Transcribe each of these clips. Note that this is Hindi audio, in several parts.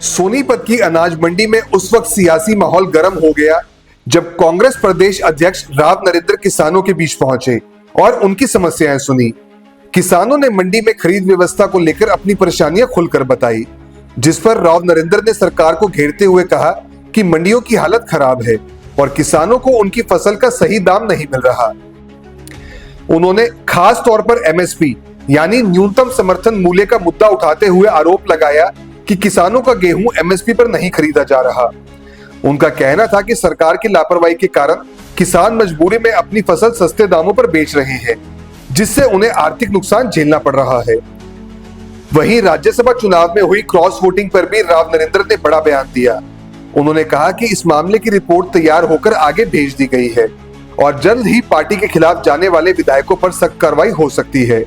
सोनीपत की अनाज मंडी में उस वक्त सियासी माहौल गर्म हो गया जब कांग्रेस प्रदेश अध्यक्ष राव नरेंद्र किसानों के बीच पहुंचे और उनकी समस्याएं सुनी। किसानों ने मंडी में खरीद व्यवस्था को लेकर अपनी परेशानियां खुलकर बताई, जिस पर राव नरेंद्र ने सरकार को घेरते हुए कहा कि मंडियों की हालत खराब है और किसानों को उनकी फसल का सही दाम नहीं मिल रहा। उन्होंने खास तौर पर एमएसपी यानी न्यूनतम समर्थन मूल्य का मुद्दा उठाते हुए आरोप लगाया कि किसानों का गेहूं एमएसपी पर नहीं खरीदा जा रहा। उनका कहना था कि सरकार की लापरवाही के कारण किसान मजबूरी में अपनी फसल सस्ते दामों पर बेच रहे हैं, जिससे उन्हें आर्थिक नुकसान झेलना पड़ रहा है। वहीं राज्यसभा चुनाव में हुई क्रॉस वोटिंग पर भी राव नरेंद्र ने बड़ा बयान दिया। उन्होंने कहा कि इस मामले की रिपोर्ट तैयार होकर आगे भेज दी गई है और जल्द ही पार्टी के खिलाफ जाने वाले विधायकों पर सख्त कार्रवाई हो सकती है।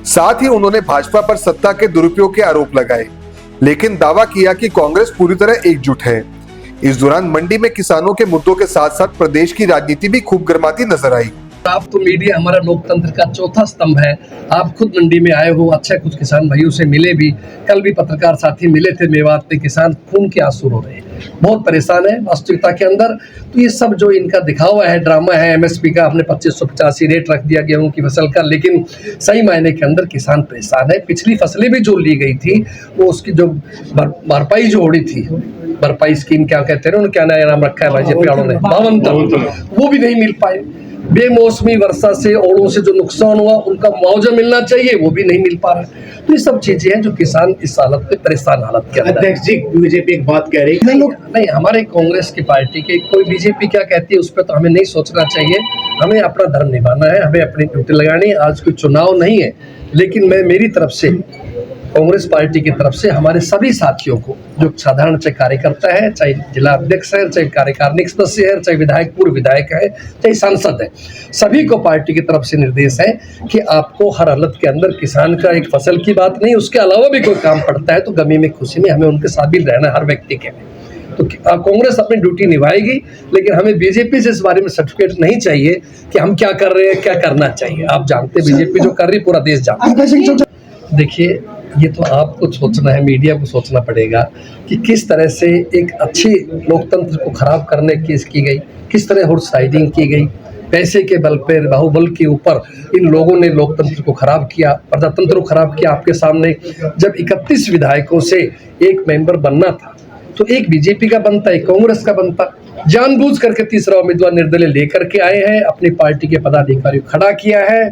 साथ ही उन्होंने भाजपा पर सत्ता के दुरुपयोग के आरोप लगाए, लेकिन दावा किया कि कांग्रेस पूरी तरह एकजुट है। इस दौरान मंडी में किसानों के मुद्दों के साथ साथ प्रदेश की राजनीति भी खूब गर्माती नजर आई। आप तो मीडिया हमारा लोकतंत्र का चौथा स्तंभ है। आप खुद मंडी में आए हो, अच्छा कुछ किसान भाइयों से मिले भी, कल भी पत्रकार साथी मिले थे मेवात में। किसान खून के आंसू रो रहे हैं, बहुत परेशान है वास्तविकता के अंदर। तो ये सब जो इनका दिखावा है, ड्रामा है, एमएसपी का हमने 2585 रेट रख दिया गेहूं की फसल का, लेकिन सही मायने के अंदर किसान परेशान है। पिछली फसलें भी जो ली गई थी वो उसकी जो भरपाई जो उड़ी थी, भरपाई स्कीम क्या कहते हैं, क्या नाम रखा है भाजपा वालों ने, 52, वो भी नहीं मिल पाए। बेमौसमी वर्षा से, ओलों से जो नुकसान हुआ उनका मुआवजा मिलना चाहिए, वो भी नहीं मिल पा रहा। तो ये सब चीजें हैं जो किसान इस हालत में परेशान हालत के अंदर। अध्यक्ष जी, बीजेपी एक बात कह रही है नहीं, हमारे कांग्रेस की पार्टी के कोई बीजेपी क्या कहती है उस पर तो हमें नहीं सोचना चाहिए। हमें अपना धर्म निभाना है, हमें अपनी ड्यूटी लगानी है। आज कोई चुनाव नहीं है, लेकिन मैं मेरी तरफ से, कांग्रेस पार्टी की तरफ से हमारे सभी साथियों को, जो साधारण चाहे कार्यकर्ता है, चाहे जिला अध्यक्ष है, चाहे कार्यकारिणी सदस्य है, चाहे विधायक, पूर्व विधायक है, चाहे सांसद है, सभी को पार्टी की तरफ से निर्देश है कि आपको हर हालत के अंदर किसान का एक फसल की बात नहीं, उसके अलावा भी कोई काम पड़ता है तो गमी में खुशी में हमें उनके शामिल रहना हर व्यक्ति के। तो कांग्रेस अपनी ड्यूटी निभाएगी, लेकिन हमें बीजेपी से इस बारे में सर्टिफिकेट नहीं चाहिए कि हम क्या कर रहे हैं, क्या करना चाहिए। आप जानते हैं बीजेपी जो कर रही पूरा देश जानता है। देखिए, ये तो आपको सोचना है, मीडिया को सोचना पड़ेगा कि किस तरह से एक अच्छी लोकतंत्र को खराब करने की गई, किस तरह हॉर्स राइडिंग की गई, पैसे के बल पर, बाहुबल के ऊपर इन लोगों ने लोकतंत्र को खराब किया, प्रजातंत्र को खराब किया। आपके सामने जब 31 विधायकों से एक मेंबर बनना था तो एक बीजेपी का बनता, एक कांग्रेस का बनता। जानबूझ करके तीसरा उम्मीदवार निर्दलीय लेकर के आए हैं, अपनी पार्टी के पदाधिकारी को खड़ा किया है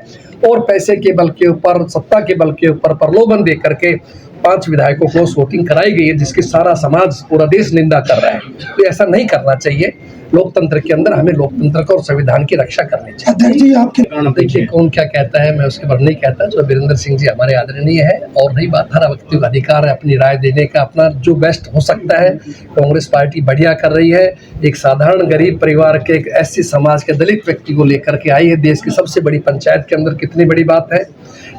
और पैसे के बल के ऊपर, सत्ता के बल के ऊपर प्रलोभन दे करके 5 विधायकों को वोटिंग कराई गई है, जिसकी सारा समाज, पूरा देश निंदा कर रहा है। तो ऐसा नहीं करना चाहिए। लोकतंत्र के अंदर हमें लोकतंत्र का और संविधान की रक्षा करनी चाहिए। देखिए, कौन क्या कहता है, मैं उसके बारे नहीं कहता। जो वीरेंद्र सिंह जी हमारे आदरणीय है, और रही बात, हर व्यक्ति का अधिकार है अपनी राय देने का, अपना जो बेस्ट हो सकता है। कांग्रेस पार्टी बढ़िया कर रही है। एक साधारण गरीब परिवार के, एक एससी समाज के दलित व्यक्ति को लेकर के आई है। देश की सबसे बड़ी पंचायत के अंदर कितनी बड़ी बात है।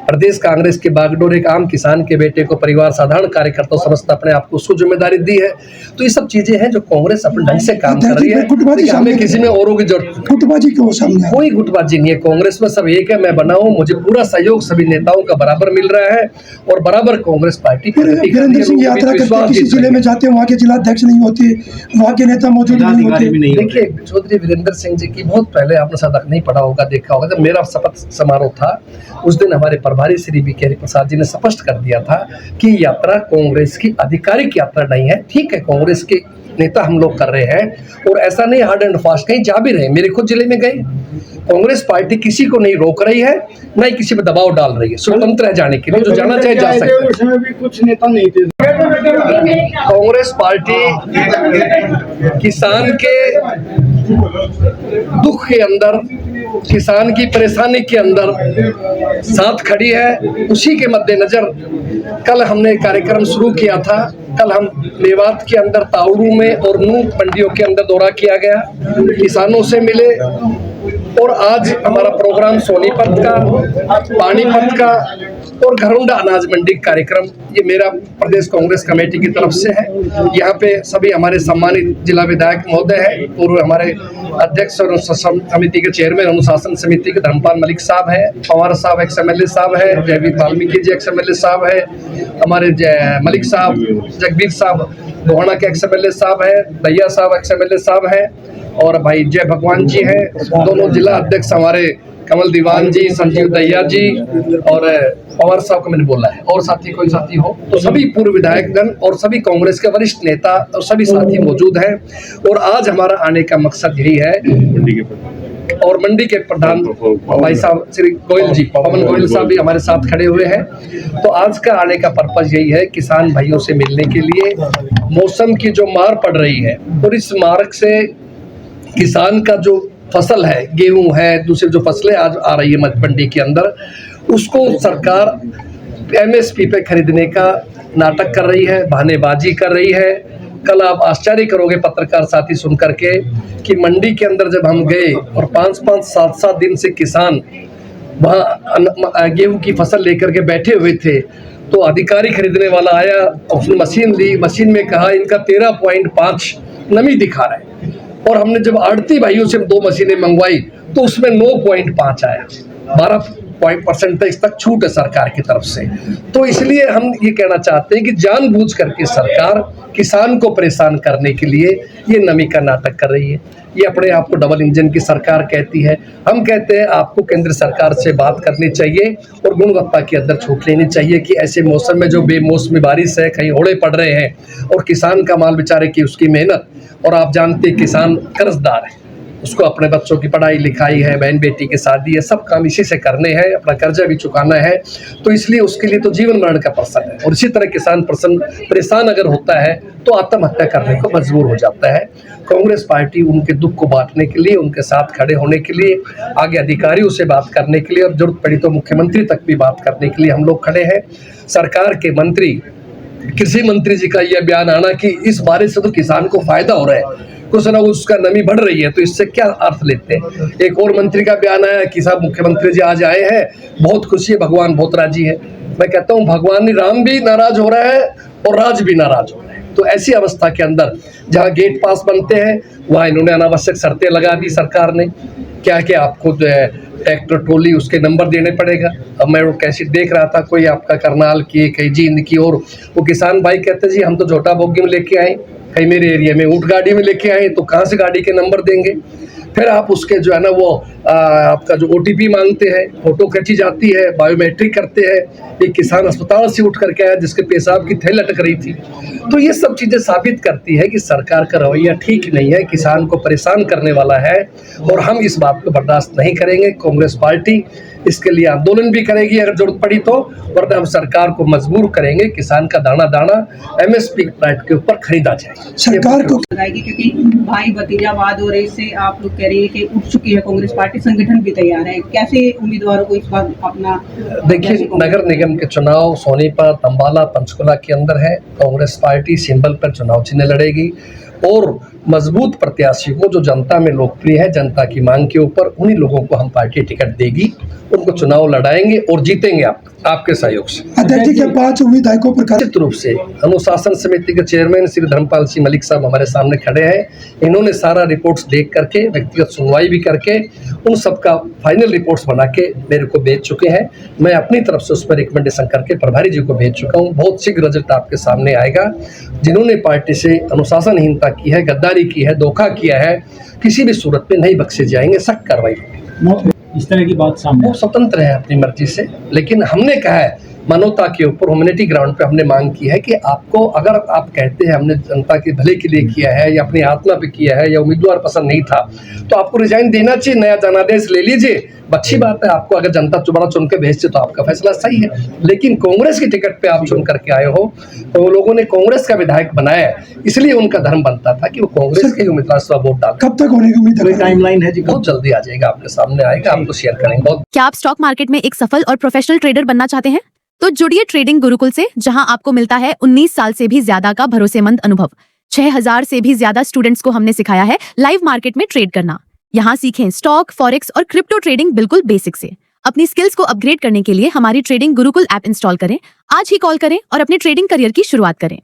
प्रदेश कांग्रेस के बागडोर एक आम किसान के बेटे को परिवार, साधारण कार्यकर्ता समझता अपने आप को, उसको जिम्मेदारी दी है। तो ये सब चीजें हैं जो कांग्रेस अपने ढंग से काम कर रही है। हमें किसी में औरों की जरूरत, गुटबाजी क्यों सामने? कोई गुटबाजी नहीं है कांग्रेस में, सब एक है। मैं बना हूं, मुझे पूरा सहयोग सभी नेताओं का बराबर मिल रहा है और बराबर कांग्रेस पार्टी वीरेंद्र सिंह यात्रा करते किसी जिले में जाते हैं, वहाँ के जिला अध्यक्ष नहीं होते, वहाँ के नेता मौजूद नहीं होते। देखिए, चौधरी वीरेंद्र सिंह जी की बहुत पहले आपने सदक नहीं पढ़ा होगा, देखा होगा, जब मेरा शपथ समारोह था उस दिन हमारे प्रभारी श्री बीके प्रसाद जी ने स्पष्ट कर दिया था कि यात्रा कांग्रेस की आधिकारिक यात्रा नहीं है। ठीक है, कांग्रेस के नेता हम लोग कर रहे हैं और ऐसा नहीं हार्ड एंड फास्ट, कहीं जा भी रहे, मेरे खुद जिले में गए। कांग्रेस पार्टी किसी को नहीं रोक रही है, न ही किसी पर दबाव डाल रही है, स्वतंत्र है जाने के लिए, जो जाना चाहे जा सकता है। उसमें भी कुछ नेता नहीं थे। कांग्रेस पार्टी किसान के दुख के अंदर, किसान की परेशानी के अंदर साथ खड़ी है। उसी के मद्देनजर कल हमने कार्यक्रम शुरू किया था। कल हम मेवात के अंदर, ताउड़ू में और नून मंडियों के अंदर दौरा किया गया, किसानों से मिले। और आज हमारा प्रोग्राम सोनीपत का, पानीपत का और घरौंडा अनाज मंडी कार्यक्रम, ये मेरा प्रदेश कांग्रेस कमेटी की तरफ से है। यहाँ पे सभी हमारे सम्मानित जिला विधायक महोदय है, पूर्व हमारे अध्यक्ष और समिति के चेयरमैन अनुशासन समिति के धर्मपाल मलिक साहब है, पवार साहब एक्स MLA साहब है, जयवीर वाल्मीकि जी एक्स MLA साहब है, हमारे मलिक साहब जगबीर साहब गोहाना के एक्स MLA साहब है, दैया साहब एक्स MLA साहब है, और भाई जय भगवान जी हैं। दोनों जिला अध्यक्ष हमारे कमल दीवान जी, संजीव दैया जी और पवार साहब को मैंने बोला है, और साथी कोई साथी हो तो सभी पूर्व विधायकगण और सभी कांग्रेस के वरिष्ठ नेता और सभी साथी मौजूद हैं। और आज हमारा आने का मकसद यही है, और मंडी के प्रधान भाई साहब श्री गोयल जी, पवन गोयल साहब भी हमारे साथ खड़े हुए हैं। तो आज का आने का पर्पज यही है, किसान भाइयों से मिलने के लिए। मौसम की जो मार पड़ रही है और इस मार्ग से किसान का जो फसल है, गेहूं है, दूसरी जो फसलें आज आ रही है मंडी के अंदर, उसको सरकार MSP पे खरीदने का नाटक कर रही है, बहानेबाजी कर रही है। कल आप आश्चर्य करोगे पत्रकार साथी सुन करके कि मंडी के अंदर जब हम गए और 5-5, 7-7 दिन से किसान वहाँ गेहूं की फसल लेकर के बैठे हुए थे, तो अधिकारी खरीदने वाला आया, उसने मशीन ली, मशीन में कहा इनका 13.5 नमी दिखा रहा है, और हमने जब आड़ती भाइयों से 2 मशीनें मंगवाई तो उसमें 9.5 आया। 12% तक छूट है सरकार की तरफ से। तो इसलिए हम ये कहना चाहते हैं कि जानबूझ करके सरकार किसान को परेशान करने के लिए ये नमी का नाटक कर रही है। ये अपने आप को डबल इंजन की सरकार कहती है। हम कहते हैं आपको केंद्र सरकार से बात करनी चाहिए और गुणवत्ता के अंदर छूट लेनी चाहिए कि ऐसे मौसम में जो बेमौसमी बारिश है, कहीं ओले पड़ रहे हैं और किसान का माल बेचारे की उसकी मेहनत, और आप जानते हैं किसान कर्जदार है, उसको अपने बच्चों की पढ़ाई लिखाई है, बहन बेटी की शादी है, सब काम इसी से करने हैं, अपना कर्जा भी चुकाना है। तो इसलिए उसके लिए तो जीवन मरण का प्रश्न है। और इसी तरह किसान परेशान अगर होता है तो आत्महत्या करने को मजबूर हो जाता है। कांग्रेस पार्टी उनके दुख को बांटने के लिए, उनके साथ खड़े होने के लिए, आगे अधिकारियों से बात करने के लिए और जरूरत पड़ी तो मुख्यमंत्री तक भी बात करने के लिए हम लोग खड़े हैं। सरकार के मंत्री, कृषि मंत्री जी का यह बयान आना कि इस बारिश से तो किसान को फायदा हो रहा है, कुछ ना उसका नमी बढ़ रही है, तो इससे क्या अर्थ लेते हैं। एक और मंत्री का बयान आया कि साहब मुख्यमंत्री जी आज आए हैं, बहुत खुशी है, भगवान बहुत राजी है। मैं कहता हूँ भगवान राम भी नाराज हो रहा है और राज भी नाराज हो रहा है। तो ऐसी अवस्था के अंदर जहाँ गेट पास बनते हैं वहाँ इन्होंने अनावश्यक शर्तें लगा दी सरकार ने, क्या कि आपको जो है ट्रैक्टर ट्रॉली उसके नंबर देने पड़ेगा। अब मैं वो कैसे देख रहा था, कोई आपका करनाल की, कहीं जींद की, और वो किसान भाई कहते जी हम तो झोटा बोगी में लेके आए, कहीं मेरे एरिया में ऊँट गाड़ी में लेके आए, तो कहाँ से गाड़ी के नंबर देंगे। फिर आप उसके जो है ना वो आपका जो OTP मांगते हैं, फोटो खींची जाती है, बायोमेट्रिक करते हैं। एक किसान अस्पताल से उठ करके आया जिसके पेशाब की थैली लटक रही थी। तो ये सब चीज़ें साबित करती है कि सरकार का रवैया ठीक नहीं है, किसान को परेशान करने वाला है, और हम इस बात को बर्दाश्त नहीं करेंगे। कांग्रेस पार्टी इसके लिए आंदोलन भी करेगी अगर जरूरत पड़ी तो, वरना हम सरकार को मजबूर करेंगे किसान का दाना दाना MSP प्राइस के ऊपर खरीदा जाए। सरकार को क्योंकि भाई भतीजावाद हो रहे, इससे आप लोग कह रहे हैं कि उठ चुकी है कांग्रेस पार्टी, संगठन भी तैयार है, कैसे उम्मीदवारों को इस बार अपना। देखिए, नगर निगम के चुनाव सोनीपत, अंबाला, पंचकुला के अंदर है। कांग्रेस पार्टी सिंबल पर चुनाव चिन्ह लड़ेगी और मजबूत प्रत्याशी को जो जनता में लोकप्रिय है, जनता की मांग के ऊपर, उन्हीं लोगों को हम पार्टी टिकट देगी, उनको चुनाव लड़ाएंगे और जीतेंगे आपके सहयोग से। अध्यक्ष के 5 विधायकों पर निश्चित रूप से अनुशासन समिति के चेयरमैन श्री धर्मपाल सिंह मलिक साहब हमारे सामने खड़े हैं। इन्होंने सारा रिपोर्ट्स देख करके, व्यक्तिगत सुनवाई भी करके, उन सबका फाइनल रिपोर्ट्स बना के मेरे को भेज चुके हैं। मैं अपनी तरफ से उस पर रिकमेंडेशन करके प्रभारी जी को भेज चुका हूँ। बहुत शीघ्र रिजल्ट आपके सामने आएगा। जिन्होंने पार्टी से अनुशासनहीनता की है, गद्दारी की है, धोखा किया है, किसी भी सूरत में नहीं बख्शे जाएंगे, सख्त कार्रवाई होगी। इस तरह की बात सामने, वो स्वतंत्र है अपनी मर्जी से, लेकिन हमने कहा है मानवता के ऊपर, ह्यूमैनिटी ग्राउंड पे हमने मांग की है कि आपको, अगर आप कहते हैं हमने जनता के भले के लिए किया है या अपनी आत्मा पे किया है या उम्मीदवार पसंद नहीं था, तो आपको रिजाइन देना चाहिए, नया जनादेश ले लीजिए। अच्छी बात है, आपको अगर जनता दोबारा चुन के भेजते तो आपका फैसला सही है। लेकिन कांग्रेस की टिकट पे आप चुन करके आए हो, तो वो लोगों ने कांग्रेस का विधायक बनाया, इसलिए उनका धर्म बनता था कि वो कांग्रेस के उम्मीदवार से वोट डाल। कब तक होने की उम्मीद है? टाइमलाइन है जी? बहुत जल्दी आ जाएगा, आपके सामने आएगा, आपको शेयर करेंगे। क्या आप स्टॉक मार्केट में एक सफल और प्रोफेशनल ट्रेडर बनना चाहते हैं? तो जुड़िए ट्रेडिंग गुरुकुल से, जहां आपको मिलता है 19 साल से भी ज्यादा का भरोसेमंद अनुभव। 6000 से भी ज्यादा स्टूडेंट्स को हमने सिखाया है लाइव मार्केट में ट्रेड करना। यहाँ सीखें स्टॉक, फॉरेक्स और क्रिप्टो ट्रेडिंग बिल्कुल बेसिक से। अपनी स्किल्स को अपग्रेड करने के लिए हमारी ट्रेडिंग गुरुकुल ऐप इंस्टॉल करें, आज ही कॉल करें और अपने ट्रेडिंग करियर की शुरुआत करें।